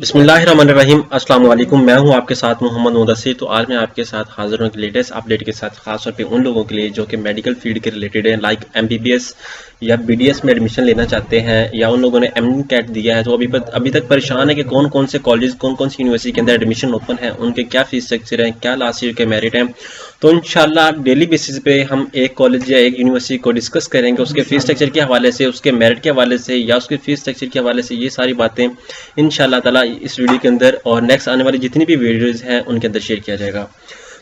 बिस्मिल्लाहिर्रहमानिर्रहीम। अस्सलाम वालेकुम। मैं हूं आपके साथ मोहम्मद मुदस्सिर। तो आज मैं आपके साथ हाजिर हूं लेटेस्ट अपडेट के साथ, खासतौर पे उन लोगों के लिए जो कि मेडिकल फील्ड के रिलेटेड है, लाइक एमबीबीएस या बीडीएस में एडमिशन लेना चाहते हैं, या उन लोगों ने एमकेट दिया है तो अभी तक परेशान है कि कौन कौन से कॉलेज, कौन कौन सी यूनिवर्सिटी के अंदर एडमिशन ओपन है, उनके क्या फीस स्ट्रक्चर है, क्या लास्ट ईयर के मेरिट है। तो इंशाल्लाह डेली बेसिस पे हम एक कॉलेज या एक यूनिवर्सिटी को डिस्कस करेंगे, उसके फीस स्ट्रक्चर के हवाले से, उसके मेरिट के हवाले से, या उसके फीस स्ट्रक्चर के हवाले से। ये सारी बातें इंशाल्लाह ताला इस वीडियो के अंदर और नेक्स्ट आने वाली जितनी भी वीडियोस हैं उनके अंदर शेयर किया जाएगा।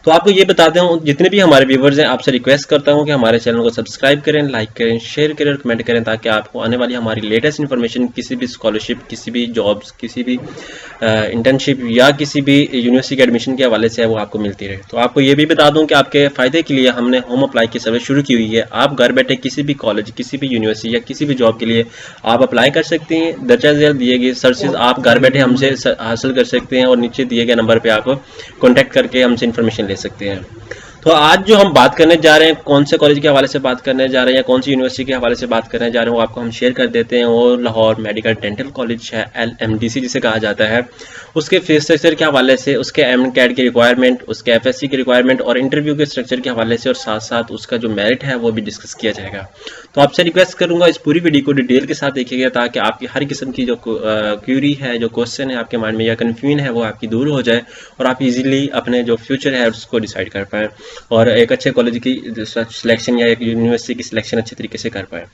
तो आपको ये बताते हूँ, जितने भी हमारे व्यूवर्स हैं, आपसे रिक्वेस्ट करता हूँ कि हमारे चैनल को सब्सक्राइब करें, लाइक करें, शेयर करें और कमेंट करें, ताकि आपको आने वाली हमारी लेटेस्ट इन्फॉर्मेशन, किसी भी स्कॉलरशिप, किसी भी जॉब्स, किसी भी इंटर्नशिप या किसी भी यूनिवर्सिटी के एडमिशन के हवाले से है, वो आपको मिलती रहे। तो आपको ये भी बता दूं कि आपके फ़ायदे के लिए हमने होम अप्लाई की सर्विस शुरू की हुई है। आप घर बैठे किसी भी कॉलेज, किसी भी यूनिवर्सिटी या किसी भी जॉब के लिए आप अप्लाई कर सकते हैं। दर्जा झेल दिए गए सर्विसेज आप घर बैठे हमसे हासिल कर सकते हैं, और नीचे दिए गए नंबर पर आप कॉन्टैक्ट करके हमसे इन्फॉर्मेशन ले सकते हैं। तो आज जो हम बात करने जा रहे हैं, कौन से कॉलेज के हवाले से बात करने जा रहे हैं या कौन सी यूनिवर्सिटी के हवाले से बात करने जा रहे हैं, वो आपको हम शेयर कर देते हैं। वो लाहौर मेडिकल डेंटल कॉलेज है, LMDC जिसे कहा जाता है। उसके फीस स्ट्रक्चर के हवाले से, उसके एमकेट की रिक्वायरमेंट, उसके FSC की रिक्वायरमेंट और इंटरव्यू के स्ट्रक्चर के हवाले से, और साथ साथ उसका जो मेरिट है वो भी डिस्कस किया जाएगा। तो आपसे रिक्वेस्ट करूंगा इस पूरी वीडियो को डिटेल के साथ देखिएगा, ताकि आपकी हर किस्म की जो क्यूरी है, जो क्वेश्चन है आपके माइंड में या कन्फ्यूजन है, वो आपकी दूर हो जाए और आप इजीली अपने जो फ्यूचर है उसको डिसाइड कर पाएँ, और एक अच्छे कॉलेज की सिलेक्शन या एक यूनिवर्सिटी की सिलेक्शन अच्छे तरीके से कर पाए।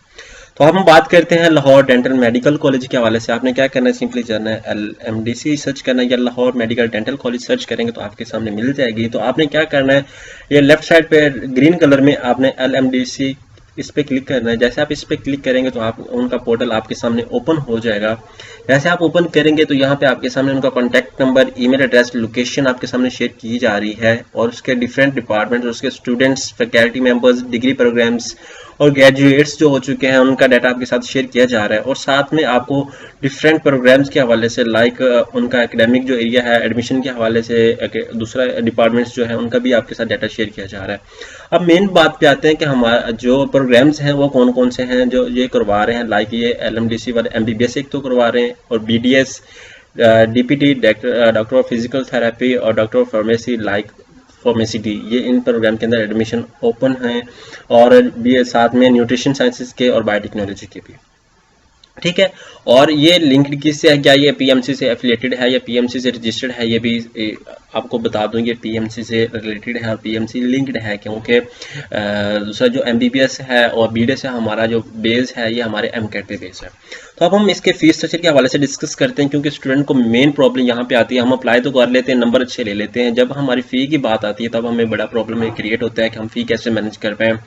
तो अब हम बात करते हैं लाहौर डेंटल मेडिकल कॉलेज के हवाले से। आपने क्या करना है, सिंपली जाना है LMDC सर्च करना है, या Lahore medical dental college search करेंगे तो आपके सामने मिल जाएगी। तो आपने क्या करना है, ये लेफ्ट साइड पे ग्रीन कलर में आपने LMDC इस पे क्लिक करना है। जैसे आप इस पे क्लिक करेंगे तो आप उनका पोर्टल आपके सामने ओपन हो जाएगा। जैसे आप ओपन करेंगे तो यहाँ पे आपके सामने उनका contact number, email address, location आपके सामने शेयर की जा रही है, और उसके डिफरेंट डिपार्टमेंट, उसके students, faculty members, degree programs और ग्रेजुएट्स जो हो चुके हैं उनका डाटा आपके साथ शेयर किया जा रहा है। और साथ में आपको डिफरेंट प्रोग्राम्स के हवाले से, लाइक उनका एकेडमिक जो एरिया है, एडमिशन के हवाले से दूसरा डिपार्टमेंट्स जो है उनका भी आपके साथ डाटा शेयर किया जा रहा है। अब मेन बात पे आते हैं कि हमारा जो प्रोग्राम्स हैं वो कौन कौन से हैं जो ये करवा रहे हैं। लाइक ये LMDC वाले MBBS एक तो करवा रहे हैं, और BDS, DPT doctor of physical therapy और doctor of pharmacy, like pharmacy D, ये इन प्रोग्राम के अंदर एडमिशन ओपन है। और भी साथ में न्यूट्रिशन साइंसेज के और बायोटेक्नोलॉजी के भी, ठीक है। और ये लिंक्ड किससे है, क्या ये PMC से एफिलिएटेड है या PMC से रजिस्टर्ड है, ये भी आपको बता दूं। ये PMC से रिलेटेड है और PMC लिंक्ड है, क्योंकि दूसरा जो MBBS है और BDS है, हमारा जो बेस है ये हमारे MCAT पे बेस है। तो अब हम इसके फीस स्ट्रक्चर के हवाले से डिस्कस करते हैं, क्योंकि स्टूडेंट को मेन प्रॉब्लम यहाँ पे आती है। हम अप्लाई तो कर लेते हैं, नंबर अच्छे ले लेते हैं, जब हमारी फ़ी की बात आती है तब हमें बड़ा प्रॉब्लम क्रिएट होता है कि हम फ़ी कैसे मैनेज कर पाएँ।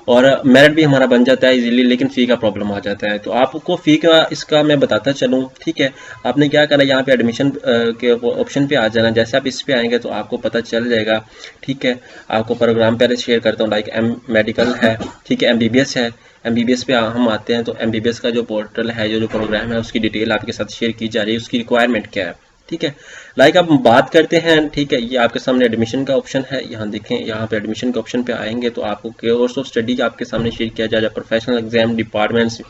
और मेरिट भी हमारा बन जाता है इजीली, लेकिन फ़ी का प्रॉब्लम आ जाता है। तो आपको फ़ी का इसका मैं बताता चलूँ, ठीक है। आपने क्या करना है, यहाँ पे एडमिशन के ऑप्शन पे आ जाना। जैसे आप इस पे आएंगे तो आपको पता चल जाएगा, ठीक है। आपको प्रोग्राम पहले शेयर करता हूँ, लाइक मेडिकल है, ठीक है, MBBS है। MBBS पे हम आते हैं तो MBBS का जो पोर्टल है, जो प्रोग्राम है, उसकी डिटेल आपके साथ शेयर की जा रही है, उसकी रिक्वायरमेंट क्या है, ठीक है। लाइक अब बात करते हैं, ठीक है। ये आपके सामने एडमिशन का ऑप्शन है, यहाँ देखें, यहाँ पे एडमिशन के ऑप्शन पे आएंगे तो आपको कोर्स ऑफ स्टडी आपके सामने शेयर किया जाएगा, प्रोफेशनल एग्जाम, डिपार्टमेंट्स,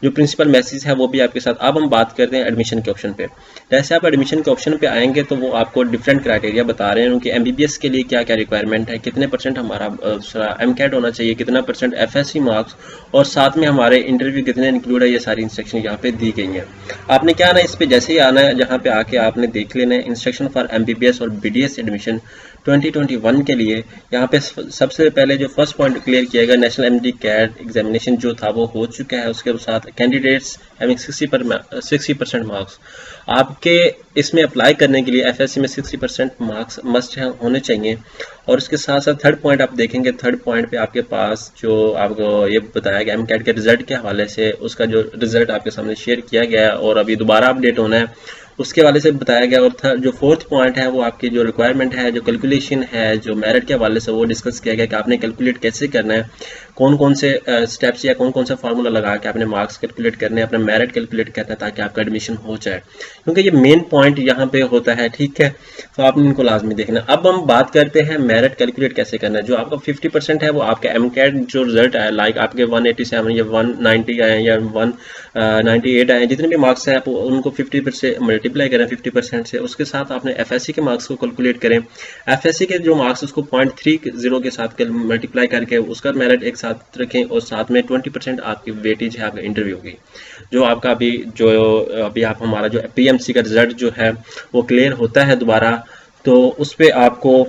जो प्रिंसिपल मैसेज है वो भी आपके साथ। अब हम बात करते हैं एडमिशन के ऑप्शन पे। जैसे आप एडमिशन के ऑप्शन पे आएंगे तो वो आपको डिफरेंट क्राइटेरिया बता रहे हैं उनकी MBBS के लिए क्या क्या रिक्वायरमेंट है, कितने % हमारा MCAT होना चाहिए, कितना % FSC मार्क्स, और साथ में हमारे इंटरव्यू कितने इंक्लूड है, ये सारी इंस्ट्रक्शन यहाँ पे दी गई हैं। आपने क्या आना है, इस पे जैसे ही आना है, जहाँ पे आके आपने देख लेना है इंस्ट्रक्शन फॉर MBBS और BDS एडमिशन 2021 के लिए। यहाँ पे सबसे पहले जो फर्स्ट पॉइंट क्लियर किया गया, नेशनल MD-CAT एग्जामिनेशन जो था वो हो चुका है। उसके साथ कैंडिडेट्स हैविंग 60% मार्क्स, आपके इसमें अप्लाई करने के लिए FSC में 60% मार्क्स मस्ट होने चाहिए। और उसके साथ साथ थर्ड पॉइंट आप देखेंगे, थर्ड पॉइंट पे आपके पास जो आपको ये बताया गया MCAT के रिजल्ट के हवाले से, उसका जो रिजल्ट आपके सामने शेयर किया गया है और अभी दोबारा अपडेट होना है, उसके हवाले से बताया गया। और जो फोर्थ पॉइंट है वो आपकी जो रिक्वायरमेंट है, जो कैलकुलेशन है, जो मेरिट के हवाले से वो डिस्कस किया गया कि आपने कैलकुलेट कैसे करना है, कौन कौन से स्टेप्स या कौन कौन सा फार्मूला लगा के आपने मार्क्स कैलकुलेट करने हैं, अपना मेरिट कैलकुलेट करना है, ताकि आपका एडमिशन हो जाए, क्योंकि ये मेन पॉइंट यहाँ पे होता है, ठीक है। तो आपने इनको लाजमी देखना। अब हम बात करते हैं मेरिट कैलकुलेट कैसे करना है। जो आपका 50% है वो आपका MCAT जो रिजल्ट आया, लाइक आपके 187 या 190 आए या 198 आए, जितने भी मार्क्स हैं आप उनको 50% मल्टीप्लाई करें 50% से, उसके साथ आपने एफएससी के मार्क्स को कैलकुलेट करें। एफएससी के जो मार्क्स उसको 0.30 के साथ मल्टीप्लाई करके उसका मेरिट एक साथ रखें और साथ में 20% आपकी वेटेज है आपका इंटरव्यू की। जो आपका अभी आप हमारा जो पीएमसी का रिजल्ट जो है वो क्लियर होता है दोबारा, तो उस पर आपको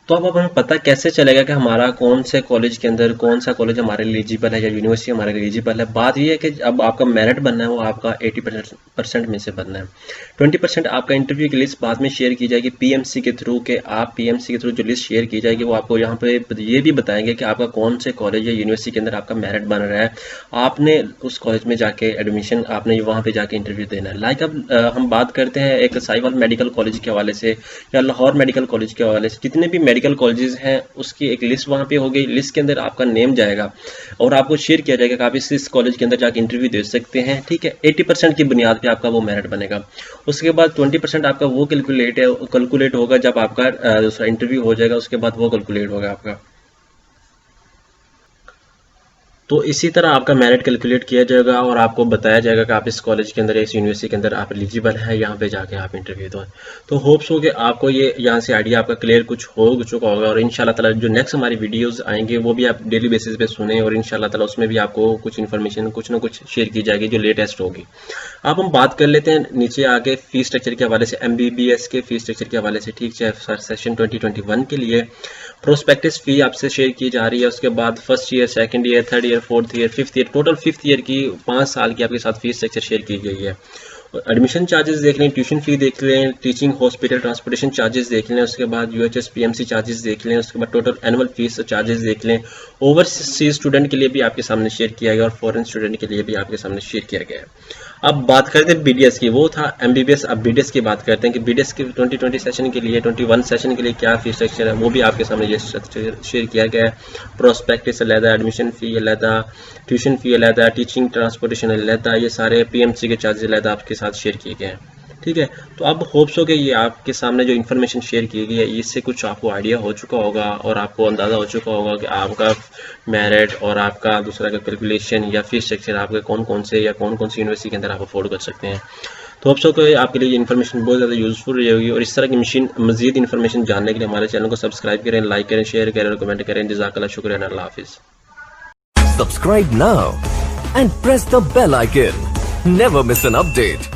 तो अब हमें पता कैसे चलेगा कि हमारा कौन से कॉलेज के अंदर कौन सा कॉलेज हमारे लिए एलिजिबल है या यूनिवर्सिटी हमारे लिए एलिजिबल है। बात यह है कि अब आपका मेरिट बनना है वो आपका 80% में से बनना है। 20% आपका इंटरव्यू की लिस्ट बाद में शेयर की जाएगी पीएमसी के थ्रू, के आप पीएमसी के थ्रू जो लिस्ट शेयर की जाएगी वो आपको यहाँ पे ये भी बताएंगे कि आपका कौन से कॉलेज या यूनिवर्सिटी के अंदर आपका मेरिट बन रहा है। आपने उस कॉलेज में जाके एडमिशन आपने वहाँ पे जाके इंटरव्यू देना है। लाइक अब हम बात करते हैं एक साहिवाल मेडिकल कॉलेज के हवाले से या लाहौर मेडिकल कॉलेज के हवाले से, जितने भी मेडिकल कॉलेजेस हैं उसकी एक लिस्ट वहां पे हो गई। लिस्ट के अंदर आपका नेम जाएगा और आपको शेयर किया जाएगा कि आप इस कॉलेज के अंदर जाके इंटरव्यू दे सकते हैं, ठीक है। 80% की बुनियाद पे आपका वो मेरिट बनेगा। उसके बाद 20% आपका वो कैलकुलेट होगा जब आपका दूसरा इंटरव्यू हो जाएगा, उसके बाद वो कैलकुलेट होगा आपका। तो इसी तरह आपका मेरिट कैलकुलेट किया जाएगा और आपको बताया जाएगा कि आप इस कॉलेज के अंदर इस यूनिवर्सिटी के अंदर आप एलिजिबल है, यहाँ पे जाके आप इंटरव्यू दो। तो होप्स हो कि आपको ये यहाँ से आइडिया आपका क्लियर कुछ हो चुका होगा और इंशाल्लाह ताला जो नेक्स्ट हमारी वीडियोस आएंगे वो भी आप डेली बेसिस पे सुने और इंशाल्लाह ताला उसमें भी आपको कुछ इन्फॉर्मेशन कुछ ना कुछ शेयर की जाएगी जो लेटेस्ट होगी। अब हम बात कर लेते हैं नीचे आगे फीस स्ट्रक्चर के हवाले से, MBBS के फीस स्ट्रक्चर के हवाले से, ठीक है। सेशन 2021 के लिए प्रोस्पेक्टस फी आपसे शेयर की जा रही है। उसके बाद first year, second year, third year, fourth year, fifth year, total fifth year की 5 साल की आपके साथ फीस स्ट्रक्चर शेयर की गई है। एडमिशन चार्जेस देख लें, ट्यूशन फी देख लें, टीचिंग हॉस्पिटल ट्रांसपोर्टेशन चार्जेस देख लें, उसके बाद UHS PMC चार्जेस देख लें, उसके बाद टोटल एनुअल फीस चार्जेस देख लें। ओवरसीज स्टूडेंट के लिए भी आपके सामने शेयर किया गया और फॉरेन स्टूडेंट के लिए भी आपके सामने शेयर किया गया है। अब बात करते हैं BDS की, वो था MBBS। अब BDS की बात करते हैं कि BDS के 2020 सेशन के लिए 21 सेशन के लिए क्या फीस स्ट्रक्चर है, वो भी आपके सामने ये स्ट्रक्चर शेयर किया गया है। प्रोस्पेक्टस अलहदा, एडमिशन फी अलहदा, ट्यूशन फी अलहदा, टीचिंग ट्रांसपोर्टेशन अलहदा, ये सारे PMC के चार्जेस अलहदा आपके साथ शेयर किए गए हैं, ठीक है। तो अब होप्स हो कि ये आपके सामने जो इन्फॉर्मेशन शेयर की गई है इससे कुछ आपको आइडिया हो चुका होगा और आपको अंदाज़ा हो चुका होगा कि आपका मेरिट और आपका दूसरा का कैलकुलेशन या फीस स्ट्रक्चर आपके कौन कौन से या कौन कौन सी यूनिवर्सिटी के अंदर आप अफोर्ड कर सकते हैं। तो होप्स हो कि आपके लिए इन्फॉर्मेशन बहुत ज़्यादा यूजफुल रहेगी और इस तरह की मज़ीद इन्फॉर्मेशन जानने के लिए हमारे चैनल को सब्सक्राइब करें, लाइक करें, शेयर करें और कमेंट करें। जज़ाकल्लाह, शुक्रिया, अल्लाह हाफिज़। Subscribe now and press the bell icon. Never miss an update.